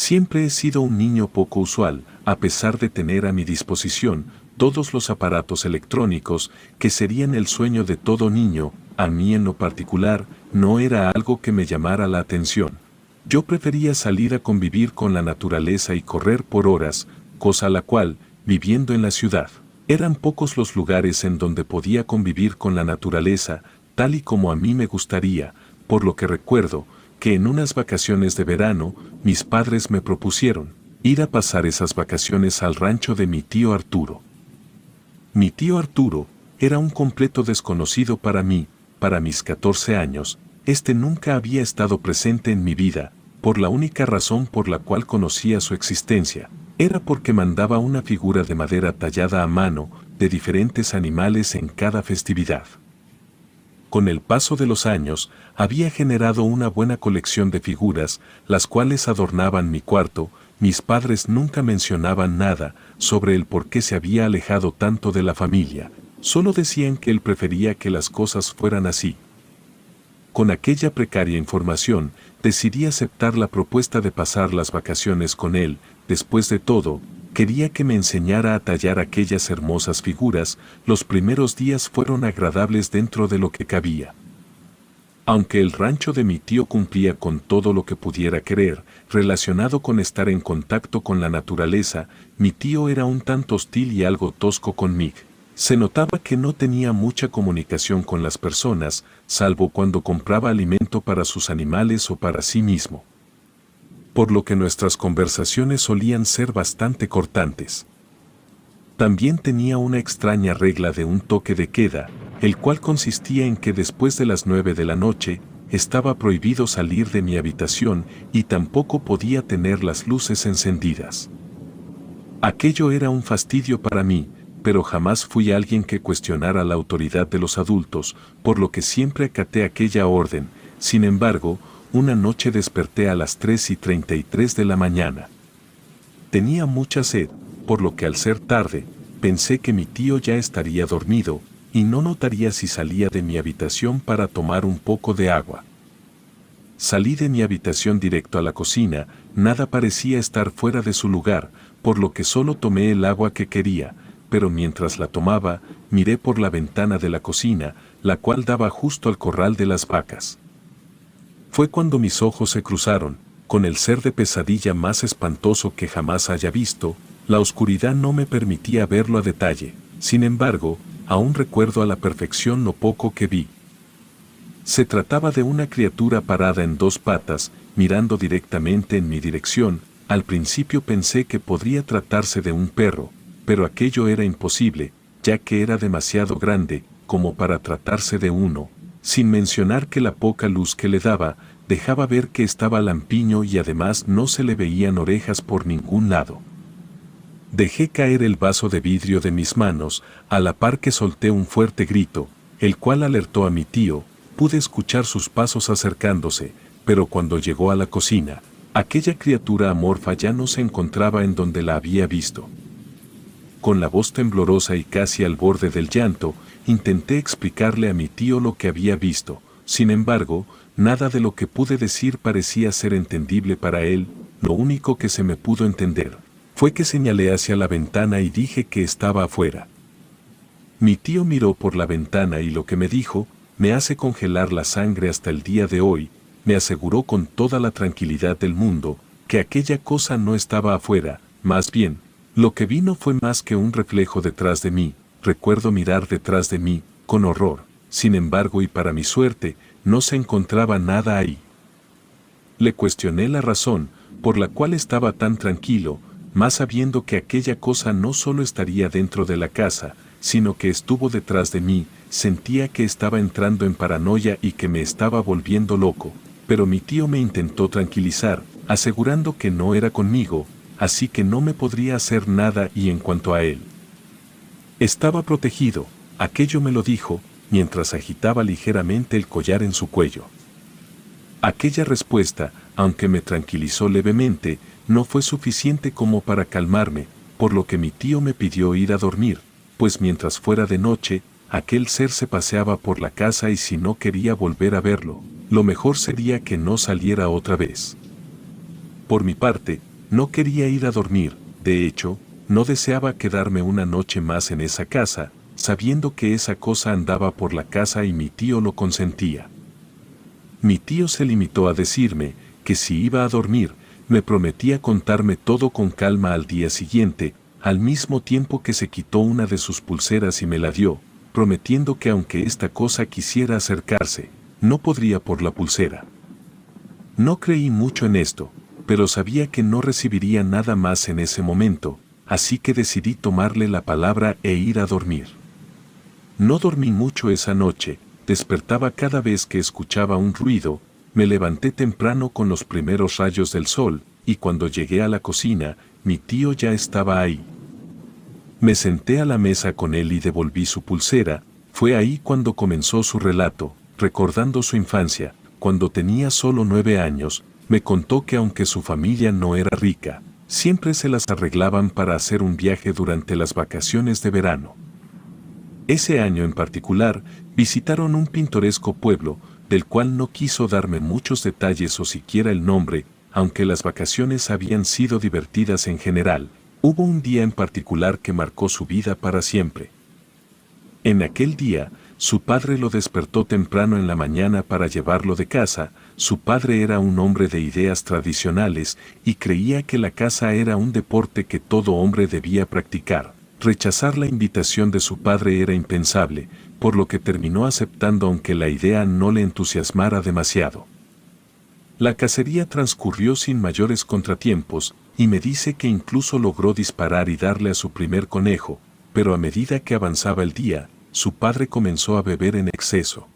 Siempre he sido un niño poco usual, a pesar de tener a mi disposición todos los aparatos electrónicos que serían el sueño de todo niño. A mí en lo particular, no era algo que me llamara la atención. Yo prefería salir a convivir con la naturaleza y correr por horas, cosa la cual, viviendo en la ciudad, eran pocos los lugares en donde podía convivir con la naturaleza, tal y como a mí me gustaría, por lo que recuerdo que en unas vacaciones de verano, mis padres me propusieron ir a pasar esas vacaciones al rancho de mi tío Arturo. Mi tío Arturo era un completo desconocido para mí. Para mis 14 años, nunca había estado presente en mi vida, por la única razón por la cual conocía su existencia, era porque mandaba una figura de madera tallada a mano, de diferentes animales en cada festividad. Con el paso de los años, había generado una buena colección de figuras, las cuales adornaban mi cuarto. Mis padres nunca mencionaban nada sobre el por qué se había alejado tanto de la familia, solo decían que él prefería que las cosas fueran así. Con aquella precaria información, decidí aceptar la propuesta de pasar las vacaciones con él. Después de todo, quería que me enseñara a tallar aquellas hermosas figuras. Los primeros días fueron agradables dentro de lo que cabía. Aunque el rancho de mi tío cumplía con todo lo que pudiera querer, relacionado con estar en contacto con la naturaleza, mi tío era un tanto hostil y algo tosco conmigo. Se notaba que no tenía mucha comunicación con las personas, salvo cuando compraba alimento para sus animales o para sí mismo. Por lo que nuestras conversaciones solían ser bastante cortantes. También tenía una extraña regla de un toque de queda, el cual consistía en que después de las 9 de la noche, estaba prohibido salir de mi habitación y tampoco podía tener las luces encendidas. Aquello era un fastidio para mí, pero jamás fui alguien que cuestionara la autoridad de los adultos, por lo que siempre acaté aquella orden. Sin embargo, una noche desperté a las 3:33 de la mañana. Tenía mucha sed, por lo que al ser tarde, pensé que mi tío ya estaría dormido, y no notaría si salía de mi habitación para tomar un poco de agua. Salí de mi habitación directo a la cocina, nada parecía estar fuera de su lugar, por lo que solo tomé el agua que quería, pero mientras la tomaba, miré por la ventana de la cocina, la cual daba justo al corral de las vacas. Fue cuando mis ojos se cruzaron, con el ser de pesadilla más espantoso que jamás haya visto. La oscuridad no me permitía verlo a detalle, sin embargo, aún recuerdo a la perfección lo poco que vi. Se trataba de una criatura parada en dos patas, mirando directamente en mi dirección. Al principio pensé que podría tratarse de un perro, pero aquello era imposible, ya que era demasiado grande como para tratarse de uno, sin mencionar que la poca luz que le daba dejaba ver que estaba lampiño y además no se le veían orejas por ningún lado. Dejé caer el vaso de vidrio de mis manos, a la par que solté un fuerte grito, el cual alertó a mi tío. Pude escuchar sus pasos acercándose, pero cuando llegó a la cocina, aquella criatura amorfa ya no se encontraba en donde la había visto. Con la voz temblorosa y casi al borde del llanto, intenté explicarle a mi tío lo que había visto. Sin embargo, nada de lo que pude decir parecía ser entendible para él. Lo único que se me pudo entender fue que señalé hacia la ventana y dije que estaba afuera. Mi tío miró por la ventana y lo que me dijo me hace congelar la sangre hasta el día de hoy. Me aseguró con toda la tranquilidad del mundo que aquella cosa no estaba afuera, más bien, lo que vi no fue más que un reflejo detrás de mí. Recuerdo mirar detrás de mí, con horror. Sin embargo, y para mi suerte, no se encontraba nada ahí. Le cuestioné la razón por la cual estaba tan tranquilo, más sabiendo que aquella cosa no solo estaría dentro de la casa, sino que estuvo detrás de mí. Sentía que estaba entrando en paranoia y que me estaba volviendo loco, pero mi tío me intentó tranquilizar, asegurando que no era conmigo, así que no me podría hacer nada. Y en cuanto a él, estaba protegido, aquello me lo dijo, mientras agitaba ligeramente el collar en su cuello. Aquella respuesta, aunque me tranquilizó levemente, no fue suficiente como para calmarme, por lo que mi tío me pidió ir a dormir, pues mientras fuera de noche, aquel ser se paseaba por la casa y si no quería volver a verlo, lo mejor sería que no saliera otra vez. Por mi parte, No quería ir a dormir, de hecho, no deseaba quedarme una noche más en esa casa, sabiendo que esa cosa andaba por la casa y mi tío lo consentía. Mi tío se limitó a decirme que si iba a dormir, me prometía contarme todo con calma al día siguiente, al mismo tiempo que se quitó una de sus pulseras y me la dio, prometiendo que aunque esta cosa quisiera acercarse, no podría por la pulsera. No creí mucho en esto, pero sabía que no recibiría nada más en ese momento, así que decidí tomarle la palabra e ir a dormir. No dormí mucho esa noche, despertaba cada vez que escuchaba un ruido, me levanté temprano con los primeros rayos del sol, y cuando llegué a la cocina, mi tío ya estaba ahí. Me senté a la mesa con él y devolví su pulsera. Fue ahí cuando comenzó su relato, recordando su infancia. Cuando tenía solo 9 años, me contó que aunque su familia no era rica, siempre se las arreglaban para hacer un viaje durante las vacaciones de verano. Ese año en particular, visitaron un pintoresco pueblo, del cual no quiso darme muchos detalles o siquiera el nombre, aunque las vacaciones habían sido divertidas en general. Hubo un día en particular que marcó su vida para siempre. En aquel día, su padre lo despertó temprano en la mañana para llevarlo de casa. Su padre era un hombre de ideas tradicionales y creía que la caza era un deporte que todo hombre debía practicar. Rechazar la invitación de su padre era impensable, por lo que terminó aceptando aunque la idea no le entusiasmara demasiado. La cacería transcurrió sin mayores contratiempos, y me dice que incluso logró disparar y darle a su primer conejo, pero a medida que avanzaba el día, su padre comenzó a beber en exceso.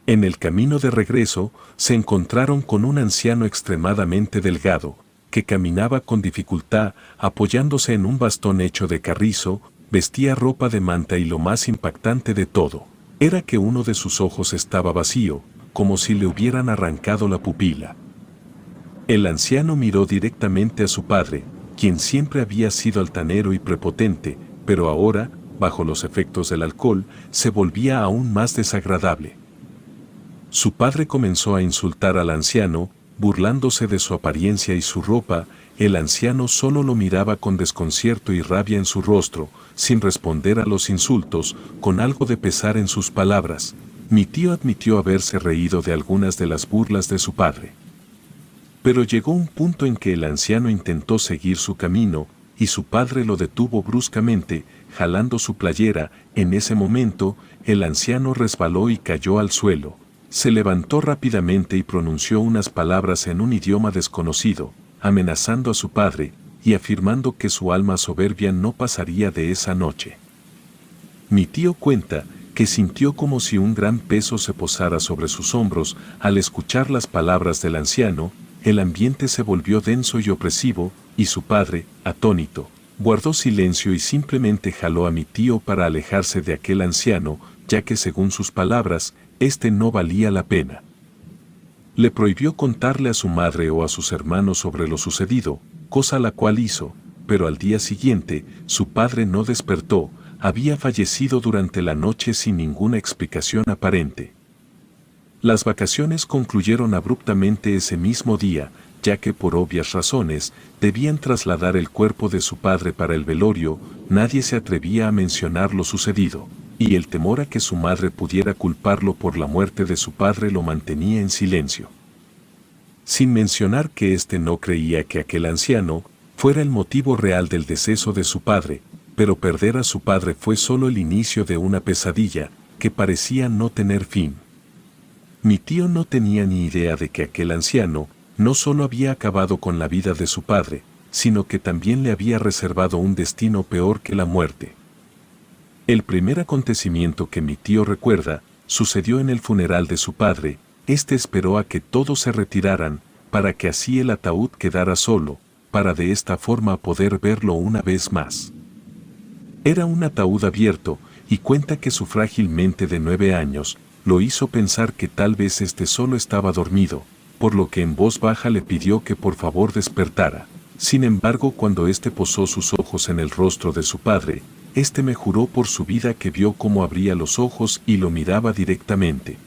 En el camino de regreso, se encontraron con un anciano extremadamente delgado, que caminaba con dificultad, apoyándose en un bastón hecho de carrizo, vestía ropa de manta y lo más impactante de todo, era que uno de sus ojos estaba vacío, como si le hubieran arrancado la pupila. El anciano miró directamente a su padre, quien siempre había sido altanero y prepotente, pero ahora, bajo los efectos del alcohol, se volvía aún más desagradable. Su padre comenzó a insultar al anciano, burlándose de su apariencia y su ropa. El anciano solo lo miraba con desconcierto y rabia en su rostro, sin responder a los insultos, con algo de pesar en sus palabras. Mi tío admitió haberse reído de algunas de las burlas de su padre. Pero llegó un punto en que el anciano intentó seguir su camino, y su padre lo detuvo bruscamente, jalando su playera. En ese momento, el anciano resbaló y cayó al suelo. Se levantó rápidamente y pronunció unas palabras en un idioma desconocido, amenazando a su padre, y afirmando que su alma soberbia no pasaría de esa noche. Mi tío cuenta que sintió como si un gran peso se posara sobre sus hombros al escuchar las palabras del anciano. El ambiente se volvió denso y opresivo, y su padre, atónito, guardó silencio y simplemente jaló a mi tío para alejarse de aquel anciano, ya que según sus palabras, este no valía la pena. Le prohibió contarle a su madre o a sus hermanos sobre lo sucedido, cosa la cual hizo, pero al día siguiente, su padre no despertó, había fallecido durante la noche sin ninguna explicación aparente. Las vacaciones concluyeron abruptamente ese mismo día, ya que por obvias razones, debían trasladar el cuerpo de su padre para el velorio. Nadie se atrevía a mencionar lo sucedido, y el temor a que su madre pudiera culparlo por la muerte de su padre lo mantenía en silencio. Sin mencionar que éste no creía que aquel anciano fuera el motivo real del deceso de su padre, pero perder a su padre fue solo el inicio de una pesadilla que parecía no tener fin. Mi tío no tenía ni idea de que aquel anciano no solo había acabado con la vida de su padre, sino que también le había reservado un destino peor que la muerte. El primer acontecimiento que mi tío recuerda sucedió en el funeral de su padre. Este esperó a que todos se retiraran, para que así el ataúd quedara solo, para de esta forma poder verlo una vez más. Era un ataúd abierto, y cuenta que su frágil mente de 9 años lo hizo pensar que tal vez este solo estaba dormido, por lo que en voz baja le pidió que por favor despertara. Sin embargo, cuando éste posó sus ojos en el rostro de su padre, éste me juró por su vida que vio cómo abría los ojos y lo miraba directamente.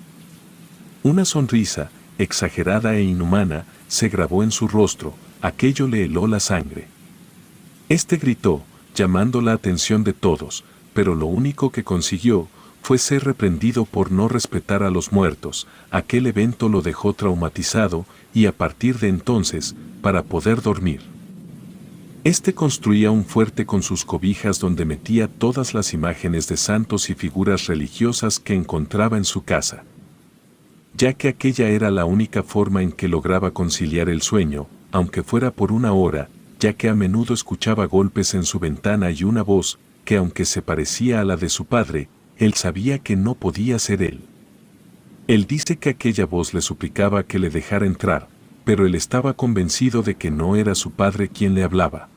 Una sonrisa, exagerada e inhumana, se grabó en su rostro, aquello le heló la sangre. Este gritó, llamando la atención de todos, pero lo único que consiguió fue ser reprendido por no respetar a los muertos. Aquel evento lo dejó traumatizado y a partir de entonces, para poder dormir, este construía un fuerte con sus cobijas donde metía todas las imágenes de santos y figuras religiosas que encontraba en su casa, ya que aquella era la única forma en que lograba conciliar el sueño, aunque fuera por una hora, ya que a menudo escuchaba golpes en su ventana y una voz, que aunque se parecía a la de su padre, él sabía que no podía ser él. Él dice que aquella voz le suplicaba que le dejara entrar, pero él estaba convencido de que no era su padre quien le hablaba.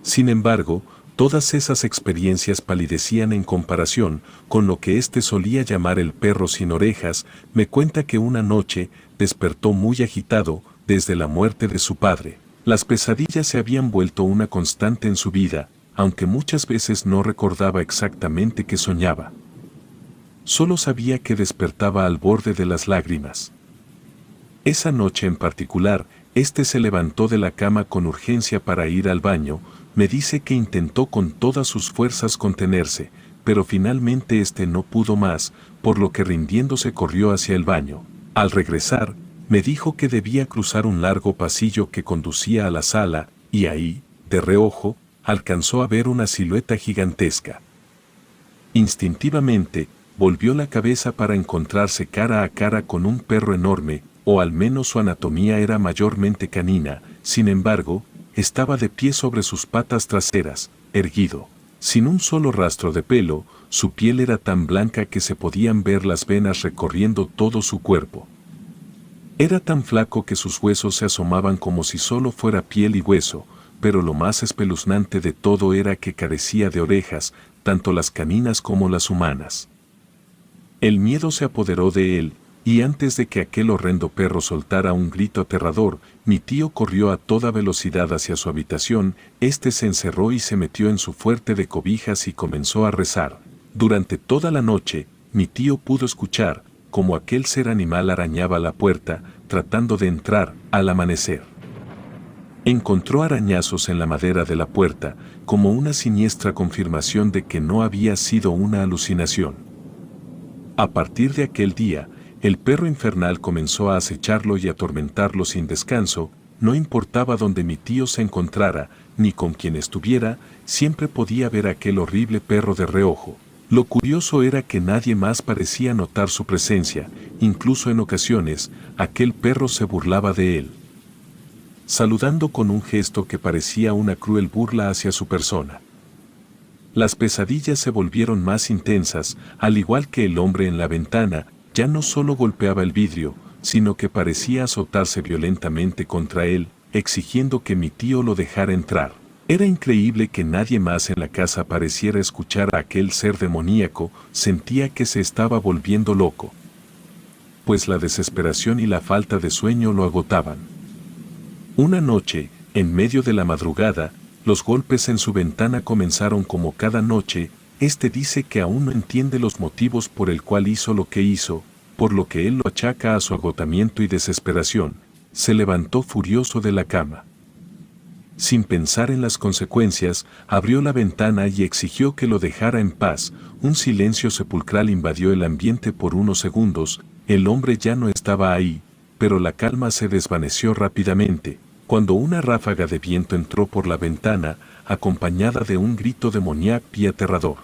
Sin embargo, todas esas experiencias palidecían en comparación con lo que éste solía llamar el perro sin orejas. Me cuenta que una noche despertó muy agitado desde la muerte de su padre. Las pesadillas se habían vuelto una constante en su vida, aunque muchas veces no recordaba exactamente qué soñaba. Solo sabía que despertaba al borde de las lágrimas. Esa noche en particular, este se levantó de la cama con urgencia para ir al baño. Me dice que intentó con todas sus fuerzas contenerse, pero finalmente este no pudo más, por lo que rindiéndose corrió hacia el baño. Al regresar, me dijo que debía cruzar un largo pasillo que conducía a la sala, y ahí, de reojo, alcanzó a ver una silueta gigantesca. Instintivamente, volvió la cabeza para encontrarse cara a cara con un perro enorme, o al menos su anatomía era mayormente canina. Sin embargo, estaba de pie sobre sus patas traseras, erguido, sin un solo rastro de pelo. Su piel era tan blanca que se podían ver las venas recorriendo todo su cuerpo. Era tan flaco que sus huesos se asomaban como si solo fuera piel y hueso, pero lo más espeluznante de todo era que carecía de orejas, tanto las caninas como las humanas. El miedo se apoderó de él, y antes de que aquel horrendo perro soltara un grito aterrador, mi tío corrió a toda velocidad hacia su habitación. Este se encerró y se metió en su fuerte de cobijas y comenzó a rezar. Durante toda la noche, mi tío pudo escuchar cómo aquel ser animal arañaba la puerta, tratando de entrar. Al amanecer, encontró arañazos en la madera de la puerta, como una siniestra confirmación de que no había sido una alucinación. A partir de aquel día, el perro infernal comenzó a acecharlo y atormentarlo sin descanso. No importaba dónde mi tío se encontrara, ni con quién estuviera, siempre podía ver aquel horrible perro de reojo. Lo curioso era que nadie más parecía notar su presencia, incluso en ocasiones, aquel perro se burlaba de él, saludando con un gesto que parecía una cruel burla hacia su persona. Las pesadillas se volvieron más intensas, al igual que el hombre en la ventana. Ya no solo golpeaba el vidrio, sino que parecía azotarse violentamente contra él, exigiendo que mi tío lo dejara entrar. Era increíble que nadie más en la casa pareciera escuchar a aquel ser demoníaco. Sentía que se estaba volviendo loco, pues la desesperación y la falta de sueño lo agotaban. Una noche, en medio de la madrugada, los golpes en su ventana comenzaron como cada noche. Este dice que aún no entiende los motivos por el cual hizo lo que hizo, por lo que él lo achaca a su agotamiento y desesperación. Se levantó furioso de la cama. Sin pensar en las consecuencias, abrió la ventana y exigió que lo dejara en paz. Un silencio sepulcral invadió el ambiente por unos segundos. El hombre ya no estaba ahí, pero la calma se desvaneció rápidamente, cuando una ráfaga de viento entró por la ventana, acompañada de un grito demoníaco y aterrador.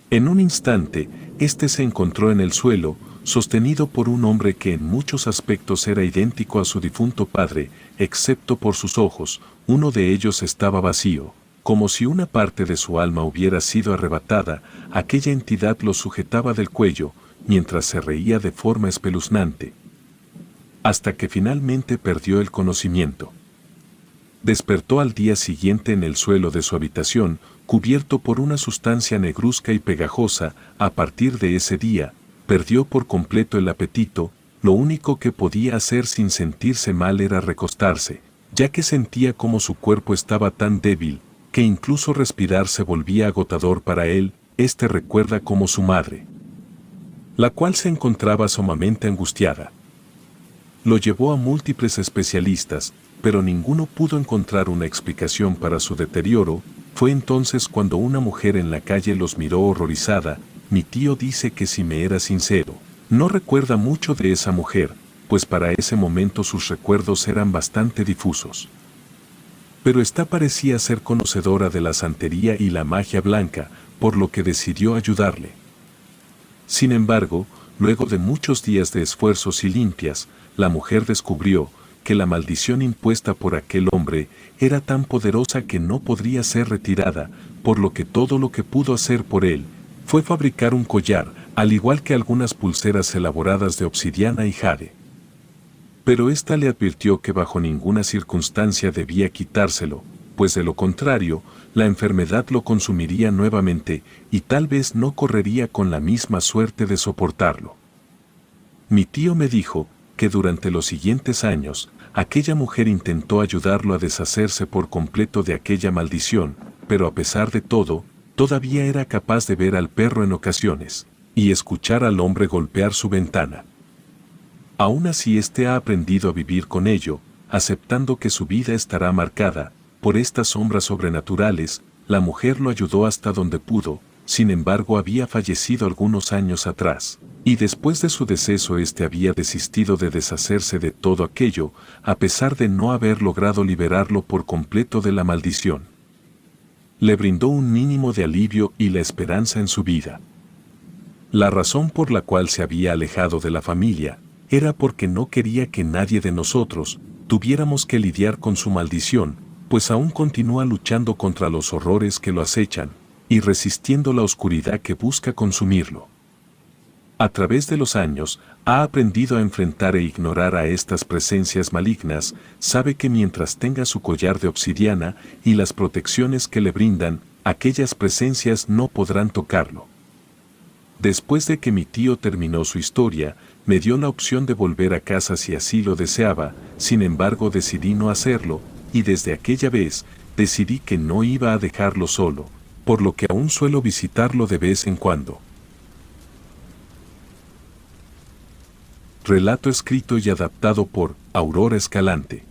En un instante, este se encontró en el suelo, sostenido por un hombre que en muchos aspectos era idéntico a su difunto padre, excepto por sus ojos. Uno de ellos estaba vacío, como si una parte de su alma hubiera sido arrebatada. Aquella entidad lo sujetaba del cuello, mientras se reía de forma espeluznante, hasta que finalmente perdió el conocimiento. Despertó al día siguiente en el suelo de su habitación, cubierto por una sustancia negruzca y pegajosa. A partir de ese día, perdió por completo el apetito. Lo único que podía hacer sin sentirse mal era recostarse, ya que sentía como su cuerpo estaba tan débil, que incluso respirar se volvía agotador para él. Este recuerda como su madre, la cual se encontraba sumamente angustiada, lo llevó a múltiples especialistas, pero ninguno pudo encontrar una explicación para su deterioro. Fue entonces cuando una mujer en la calle los miró horrorizada. Mi tío dice que si me era sincero, no recuerda mucho de esa mujer, pues para ese momento sus recuerdos eran bastante difusos. Pero esta parecía ser conocedora de la santería y la magia blanca, por lo que decidió ayudarle. Sin embargo, luego de muchos días de esfuerzos y limpias, la mujer descubrió que la maldición impuesta por aquel hombre era tan poderosa que no podría ser retirada, por lo que todo lo que pudo hacer por él fue fabricar un collar, al igual que algunas pulseras elaboradas de obsidiana y jade. Pero ésta le advirtió que bajo ninguna circunstancia debía quitárselo, pues de lo contrario, la enfermedad lo consumiría nuevamente y tal vez no correría con la misma suerte de soportarlo. Mi tío me dijo que durante los siguientes años, aquella mujer intentó ayudarlo a deshacerse por completo de aquella maldición, pero a pesar de todo, todavía era capaz de ver al perro en ocasiones y escuchar al hombre golpear su ventana. Aún así ha aprendido a vivir con ello, aceptando que su vida estará marcada por estas sombras sobrenaturales. La mujer lo ayudó hasta donde pudo, sin embargo había fallecido algunos años atrás, y después de su deceso había desistido de deshacerse de todo aquello, a pesar de no haber logrado liberarlo por completo de la maldición. Le brindó un mínimo de alivio y la esperanza en su vida. La razón por la cual se había alejado de la familia era porque no quería que nadie de nosotros tuviéramos que lidiar con su maldición, pues aún continúa luchando contra los horrores que lo acechan y resistiendo la oscuridad que busca consumirlo. A través de los años, ha aprendido a enfrentar e ignorar a estas presencias malignas. Sabe que mientras tenga su collar de obsidiana y las protecciones que le brindan, aquellas presencias no podrán tocarlo. Después de que mi tío terminó su historia, me dio la opción de volver a casa si así lo deseaba. Sin embargo decidí no hacerlo, y desde aquella vez, decidí que no iba a dejarlo solo, por lo que aún suelo visitarlo de vez en cuando. Relato escrito y adaptado por Aurora Escalante.